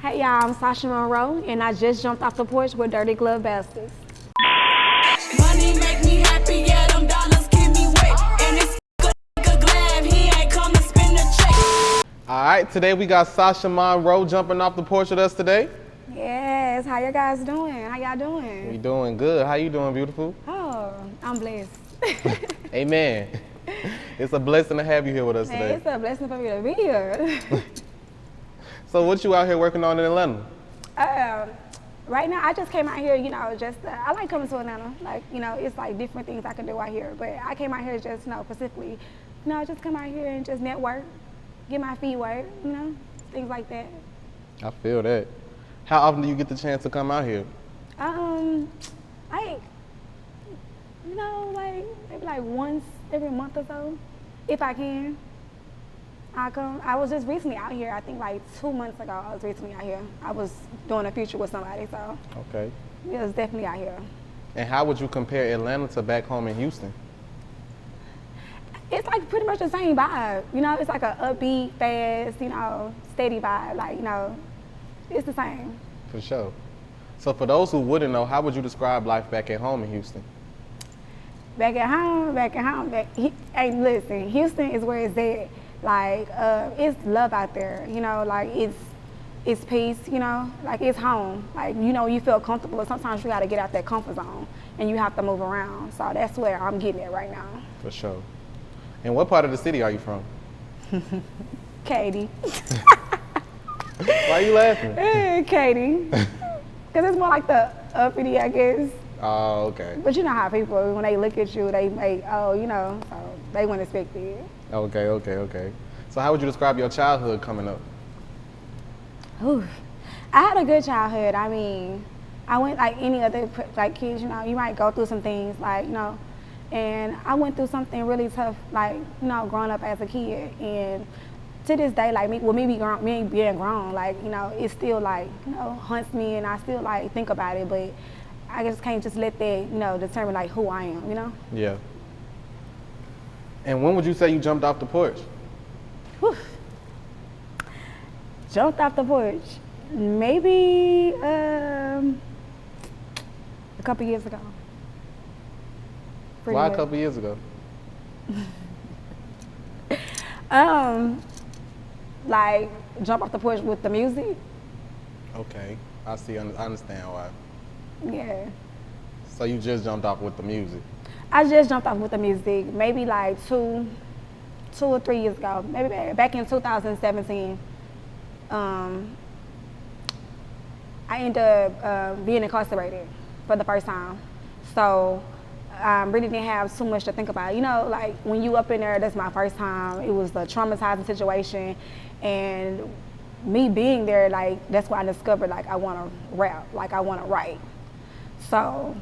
Hey y'all, I'm Sasha Monroe, and I just jumped off the porch with Dirty Glove Bastards. Money make me happy, yeah, them dollars keep me wet. And it's glad he ain't come to spend the check. All right, today we got Sasha Monroe jumping off the porch with us today. Yes, how you guys doing? How y'all doing? We doing good. How you doing, beautiful? Oh, I'm blessed. Amen. It's a blessing to have you here with us Man, today. it's a blessing for me to be here. So what you out here working on in Atlanta? Right now, I just came out here, I like coming to Atlanta. Like, it's like different things I can do out here. But I came out here just, specifically, just come out here and just network, get my feet wet, things like that. I feel that. How often do you get the chance to come out here? Maybe like once every month or so, if I can. I come. I was just recently out here. I think like 2 months ago, I was recently out here. I was doing a feature with somebody, so Okay. it was definitely out here. And how would you compare Atlanta to back home in Houston? It's like pretty much the same vibe. It's like a upbeat, fast, steady vibe. Like, it's the same. For sure. So for those who wouldn't know, how would you describe life back at home in Houston? Back at home. Hey, listen, Houston is where it's at. Like, it's love out there, like it's peace, like it's home. Like, you feel comfortable, but sometimes you gotta get out that comfort zone and you have to move around. So that's where I'm getting at right now. For sure. And what part of the city are you from? Katie. Why are you laughing? Katie. Cause it's more like the uppity, I guess. Oh, okay. But you know how people, when they look at you, they make, so they wouldn't expect it. Okay. So how would you describe your childhood coming up? Ooh, I had a good childhood. I mean, I went like any other like kids, you might go through some things like, and I went through something really tough, like, growing up as a kid. And to this day, like me being grown, like, it still like, haunts me, and I still like think about it, but I just can't just let that, determine like who I am, Yeah. And when would you say you jumped off the porch? Whew. Jumped off the porch, maybe a couple years ago. Why a couple years ago? Like jump off the porch with the music. Okay, I see. I understand why. Yeah. So you just jumped off with the music. I just jumped off with the music, maybe like two or 3 years ago, maybe back in 2017. I ended up being incarcerated for the first time. So I really didn't have too much to think about. Like when you up in there, that's my first time. It was a traumatizing situation. And me being there, like, that's why I discovered, like, I want to rap, like, I want to write. So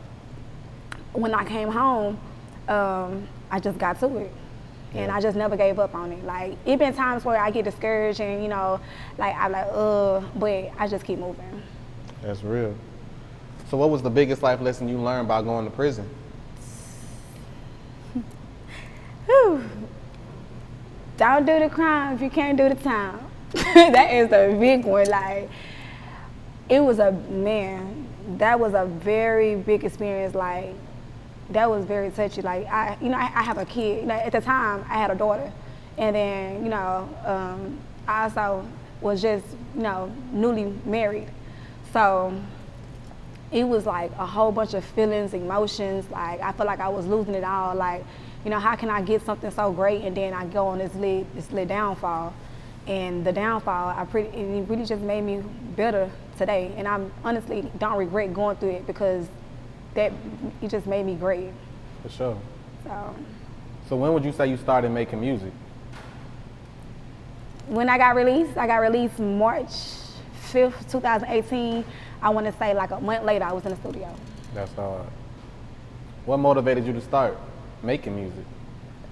when I came home, I just got to it. And Yeah. I just never gave up on it. Like, it been times where I get discouraged and, like, I'm like, but I just keep moving. That's real. So what was the biggest life lesson you learned by going to prison? Whew. Don't do the crime if you can't do the time. That is the big one. Like, that was a very big experience. Like, that was very touchy. Like, I have a kid. At the time, I had a daughter. And then, I also was just, newly married. So it was like a whole bunch of feelings, emotions. Like, I felt like I was losing it all. Like, how can I get something so great and then I go on this little downfall? And the downfall, it really just made me better today. And I honestly don't regret going through it because it just made me great. For sure. So when would you say you started making music? when I got released March 5th, 2018. I want to say like a month later, I was in the studio. That's hard. What motivated you to start making music?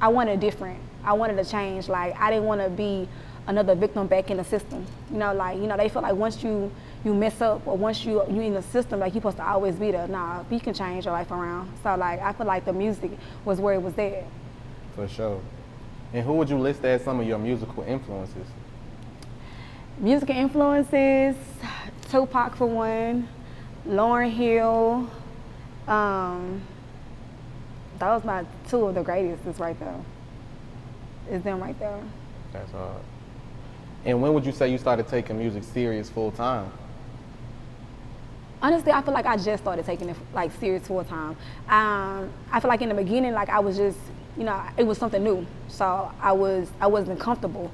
I wanted different. I wanted to change. Like, I didn't want to be another victim back in the system. They feel like once you mess up or once you in the system, like, you're supposed to always be there. Nah, you can change your life around. So, like, I feel like the music was where it was at. For sure. And who would you list as some of your musical influences? Musical influences, Tupac for one, Lauryn Hill. Those my two of the greatest is right there. It's them right there. That's hard. And when would you say you started taking music serious full time? Honestly, I feel like I just started taking it like serious full time. I feel like in the beginning, like I was just, it was something new. So I wasn't comfortable.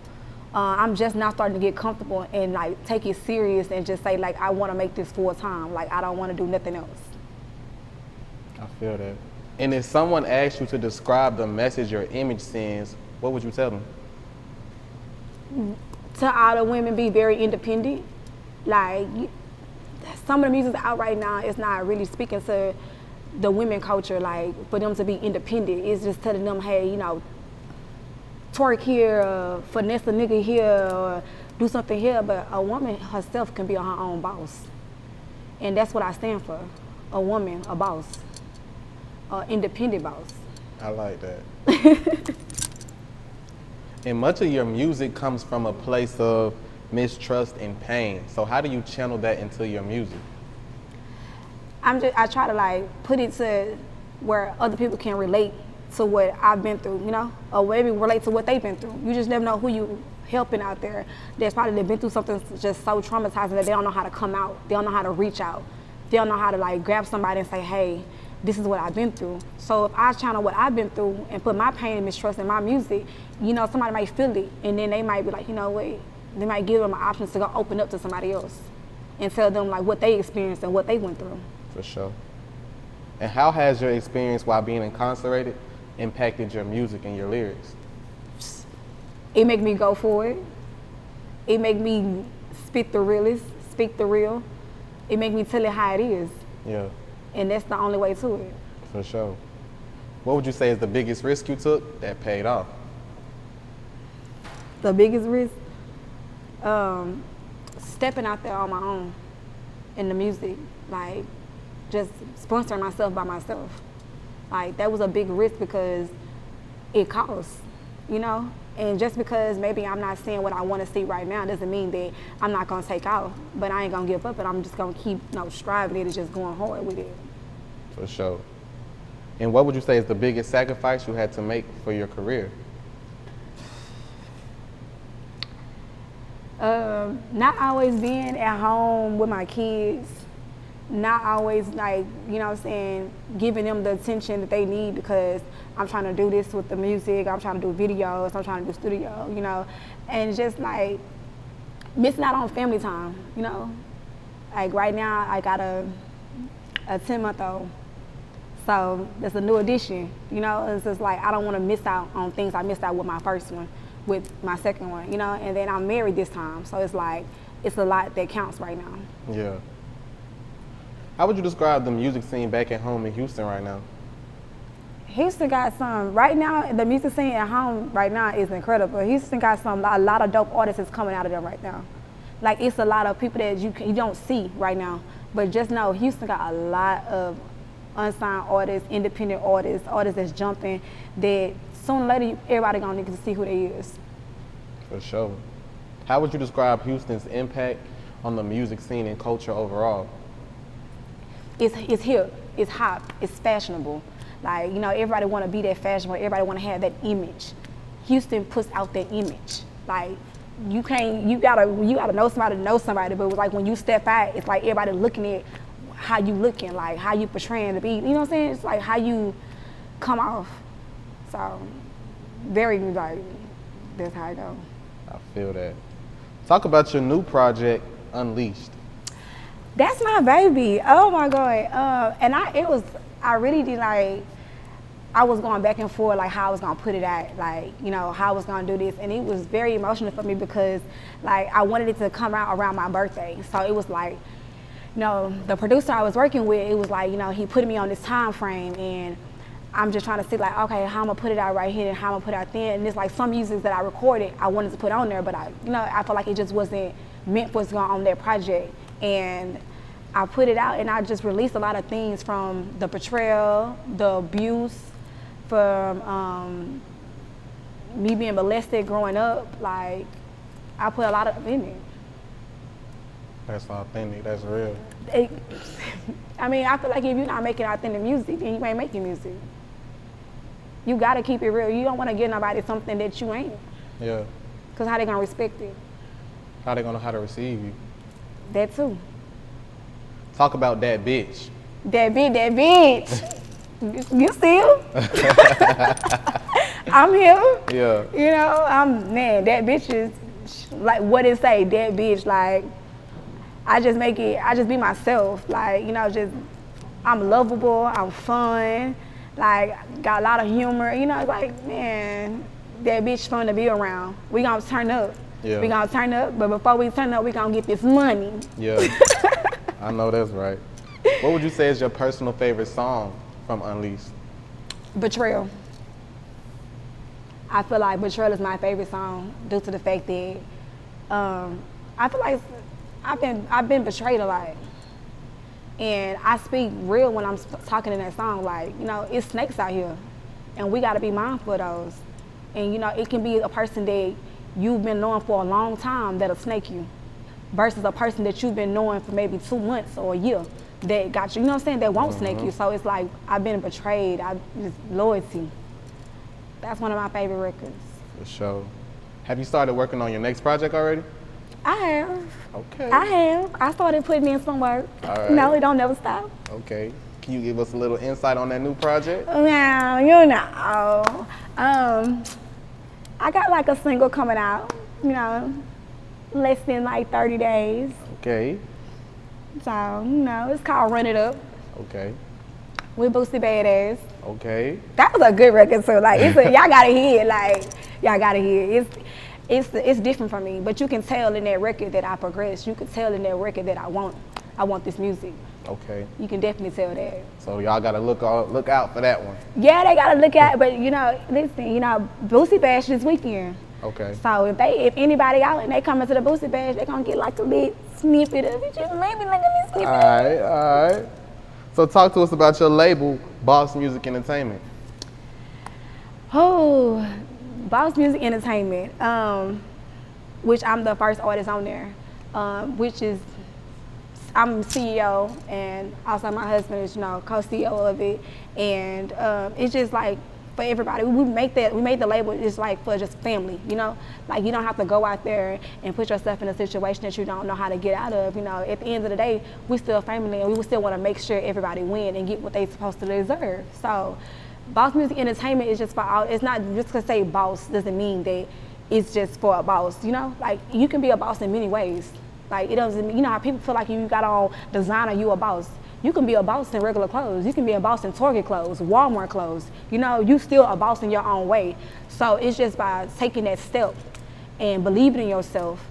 I'm just now starting to get comfortable and like take it serious and just say like I want to make this full time. Like I don't want to do nothing else. I feel that. And if someone asked you to describe the message your image sends, what would you tell them? To all the women, be very independent. Like some of the music out right now is not really speaking to the women culture, like for them to be independent. It's just telling them, hey, twerk here, finesse a nigga here, or do something here, but a woman herself can be her own boss. And that's what I stand for, a woman, a boss, an independent boss. I like that. And much of your music comes from a place of mistrust and pain. So how do you channel that into your music? I try to like put it to where other people can relate to what I've been through, or maybe relate to what they've been through. You just never know who you helping out there that's probably been through something just so traumatizing that they don't know how to come out. They don't know how to reach out. They don't know how to like grab somebody and say, hey, this is what I've been through. So if I channel what I've been through and put my pain and mistrust in my music, somebody might feel it, and then they might be like, wait, they might give them an option to go open up to somebody else and tell them like what they experienced and what they went through. For sure. And how has your experience while being incarcerated impacted your music and your lyrics? It make me go for it. It make me speak the real. It make me tell it how it is. Yeah. And that's the only way to it. For sure. What would you say is the biggest risk you took that paid off? The biggest risk? Stepping out there on my own in the music. Like, just sponsoring myself by myself. Like, that was a big risk because it costs, And just because maybe I'm not seeing what I want to see right now doesn't mean that I'm not going to take off. But I ain't going to give up, and I'm just going to keep striving it and just going hard with it. For sure. And what would you say is the biggest sacrifice you had to make for your career? Not always being at home with my kids. Not always giving them the attention that they need because I'm trying to do this with the music, I'm trying to do videos, I'm trying to do studio, and just like missing out on family time, Like right now I got a 10-month-old, so that's a new addition, It's just like I don't want to miss out on things I missed out with my first one, with my second one, and then I'm married this time, so it's like it's a lot that counts right now. Yeah. How would you describe the music scene back at home in Houston right now? Houston got some, right now, the music scene at home right now is incredible. Houston got a lot of dope artists that's coming out of there right now. Like, it's a lot of people that you don't see right now. But just know, Houston got a lot of unsigned artists, independent artists that's jumping, that sooner or later, everybody gonna need to see who they is. For sure. How would you describe Houston's impact on the music scene and culture overall? It's hip, it's hot, it's fashionable. Like, everybody want to be that fashionable, everybody want to have that image. Houston puts out that image. Like, you gotta know somebody to know somebody, but like when you step out, it's like everybody looking at how you looking, like how you portraying to be, you know what I'm saying? It's like how you come off. So, very like, that's how I go. I feel that. Talk about your new project, Unleashed. That's my baby. Oh my God. And I really did like, I was going back and forth like how I was gonna put it out, like, how I was gonna do this. And it was very emotional for me because like I wanted it to come out around my birthday. So it was like, the producer I was working with, it was like, he put me on this time frame and I'm just trying to see like, okay, how I'm gonna put it out right here and how I'm gonna put it out there. And it's like some music that I recorded, I wanted to put on there, but I felt like it just wasn't meant for what's going on that project. And I put it out and I just released a lot of things from the betrayal, the abuse, from me being molested growing up. Like, I put a lot of in it. That's authentic. That's real. I mean, I feel like if you're not making authentic music, then you ain't making music. You gotta keep it real. You don't want to give nobody something that you ain't. Yeah. Cause how they gonna respect it? How they gonna know how to receive you? That too. Talk about that bitch. That bitch. You see him? I'm here. Yeah. You know, that bitch is like what it say, that bitch, like I just be myself. Like, you know, I'm lovable, I'm fun, like got a lot of humor, you know, like, man, that bitch fun to be around. We gonna turn up. Yeah. We gonna turn up, but before we turn up, we gonna get this money. Yeah. I know that's right. What would you say is your personal favorite song from Unleashed? Betrayal. I feel like Betrayal is my favorite song due to the fact that I feel like I've been betrayed a lot. And I speak real when I'm talking in that song, like, you know, it's snakes out here and we gotta be mindful of those. And you know, it can be a person that you've been knowing for a long time that'll snake you versus a person that you've been knowing for maybe 2 months or a year that got you, you know what I'm saying, that won't snake you. So it's like, I've been betrayed, just loyalty. That's one of my favorite records. For sure. Have you started working on your next project already? I have. Okay. I have. I started putting in some work. All right. No, it don't never stop. Okay. Can you give us a little insight on that new project? Now, you know, I got like a single coming out, you know, less than like 30 days. Okay. So, you know, it's called Run It Up Okay. with Boosie Bash. Okay. That was a good record too. Like, y'all gotta hear it. Like, y'all gotta hear it. It's different from me, but you can tell in that record that I progressed. You can tell in that record that I want this music. Okay. You can definitely tell that. So y'all gotta look out for that one. Yeah, they gotta look at it, but you know, listen, you know, Boosie Bash this weekend. Okay. So if anybody out and they come into the Boosie Bash, they gonna get like a little snippet of it. Just maybe like a little snippet. All right. So talk to us about your label, Boss Muzick Entertainment. Oh, Boss Muzick Entertainment, which I'm the first artist on there, which is, I'm CEO and also my husband is, you know, co-CEO of it. And it's just like for everybody, we made the label just like for just family, you know? Like you don't have to go out there and put yourself in a situation that you don't know how to get out of, you know? At the end of the day, we still family and we still want to make sure everybody win and get what they supposed to deserve. So Boss Muzick Entertainment is just for all, it's not just to say boss doesn't mean that it's just for a boss, you know? Like you can be a boss in many ways. Like it doesn't, you know how people feel like you got on designer, you a boss. You can be a boss in regular clothes. You can be a boss in Target clothes, Walmart clothes. You know, you still a boss in your own way. So it's just by taking that step and believing in yourself.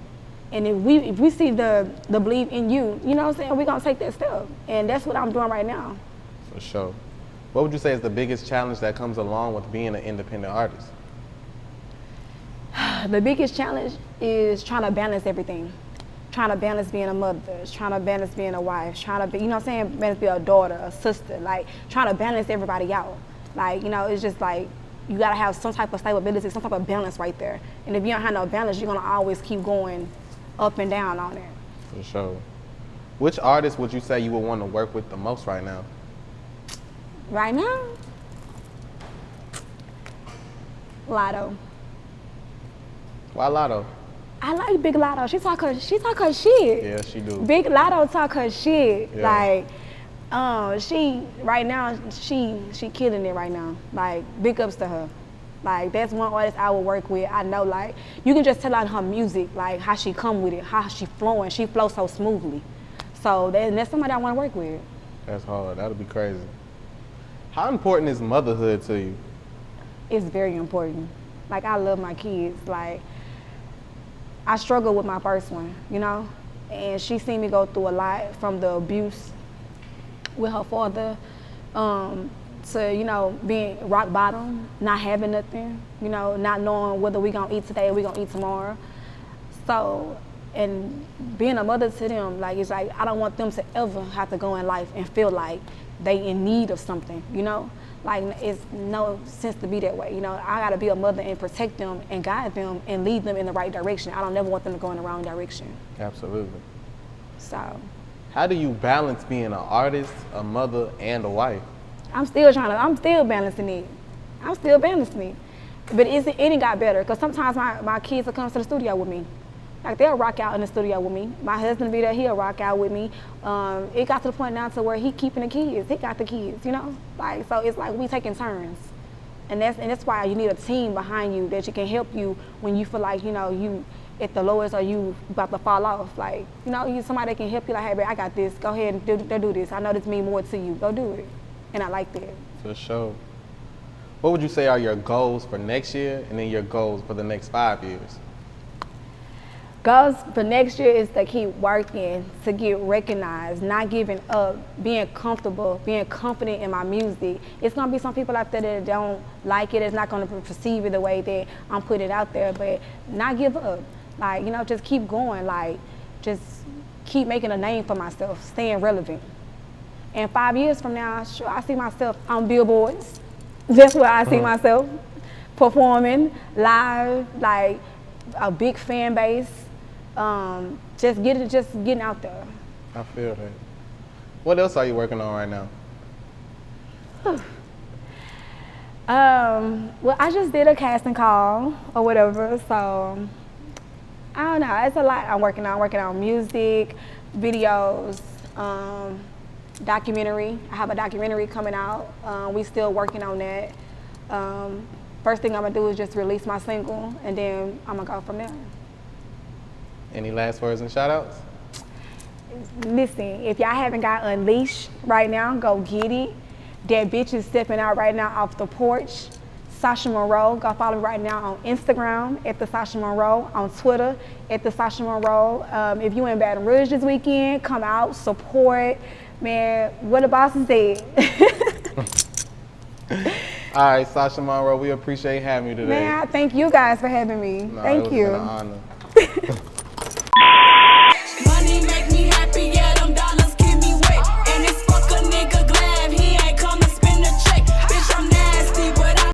And if we see the believe in you, you know what I'm saying, we're gonna take that step. And that's what I'm doing right now. For sure. What would you say is the biggest challenge that comes along with being an independent artist? The biggest challenge is trying to balance everything. Trying to balance being a mother, trying to balance being a wife, trying to be, you know what I'm saying, balance being a daughter, a sister, like trying to balance everybody out. Like, you know, it's just like, you gotta have some type of stability, some type of balance right there. And if you don't have no balance, you're gonna always keep going up and down on it. For sure. Which artist would you say you would want to work with the most right now? Right now? Lotto. Why Lotto? I like Big Lotto. She talk her shit. Yeah, she do. Big Lotto talk her shit. Yeah. Like, she right now, she killing it right now. Like, big ups to her. Like, that's one artist I would work with. I know, like, you can just tell on her music, like, how she come with it, how she flowing. She flows so smoothly. So that's somebody I want to work with. That's hard. That'll be crazy. How important is motherhood to you? It's very important. Like, I love my kids. Like, I struggled with my first one, you know? And she seen me go through a lot, from the abuse with her father, to, you know, being rock bottom, not having nothing, you know, not knowing whether we gonna eat today or we gonna eat tomorrow. So, and being a mother to them, like, it's like, I don't want them to ever have to go in life and feel like they in need of something, you know? Like, it's no sense to be that way, you know? I gotta be a mother and protect them and guide them and lead them in the right direction. I don't never want them to go in the wrong direction. Absolutely. So How do you balance being an artist, a mother, and a wife? I'm still balancing it. I'm still balancing it. But it ain't got better, because sometimes my kids will come to the studio with me. Like, they'll rock out in the studio with me. My husband will be there, he'll rock out with me. It got to the point now to where he keeping the kids. He got the kids, you know? Like, so it's like we taking turns. And that's why you need a team behind you that can help you when you feel like, you know, you at the lowest or you about to fall off. Like, you know, you somebody that can help you, like, hey, babe, I got this. Go ahead and do this. I know this means more to you. Go do it. And I like that. For sure. What would you say are your goals for next year and then your goals for the next 5 years? Goals for next year is to keep working, to get recognized, not giving up, being comfortable, being confident in my music. It's gonna be some people out there that don't like it, it's not gonna perceive it the way that I'm putting it out there, but not give up. Like, you know, just keep going, like, just keep making a name for myself, staying relevant. And 5 years from now, sure, I see myself on billboards. That's where I see myself performing live, like a big fan base. Just getting out there. I feel that. What else are you working on right now? Well, I just did a casting call or whatever, so I don't know. It's a lot I'm working on. Working on music, videos, documentary. I have a documentary coming out. We still working on that. First thing I'm gonna do is just release my single, and then I'm gonna go from there. Any last words and shout outs? Listen, if y'all haven't got Unleashed right now, go get it. That bitch is stepping out right now off the porch. Sasha Monroe, go follow me right now on Instagram at the Sasha Monroe, on Twitter at the Sasha Monroe. If you in Baton Rouge this weekend, come out, support. Man, what the boss said. All right, Sasha Monroe, we appreciate having you today. Man, thank you guys for having me. No, Thank it was you. been an honor.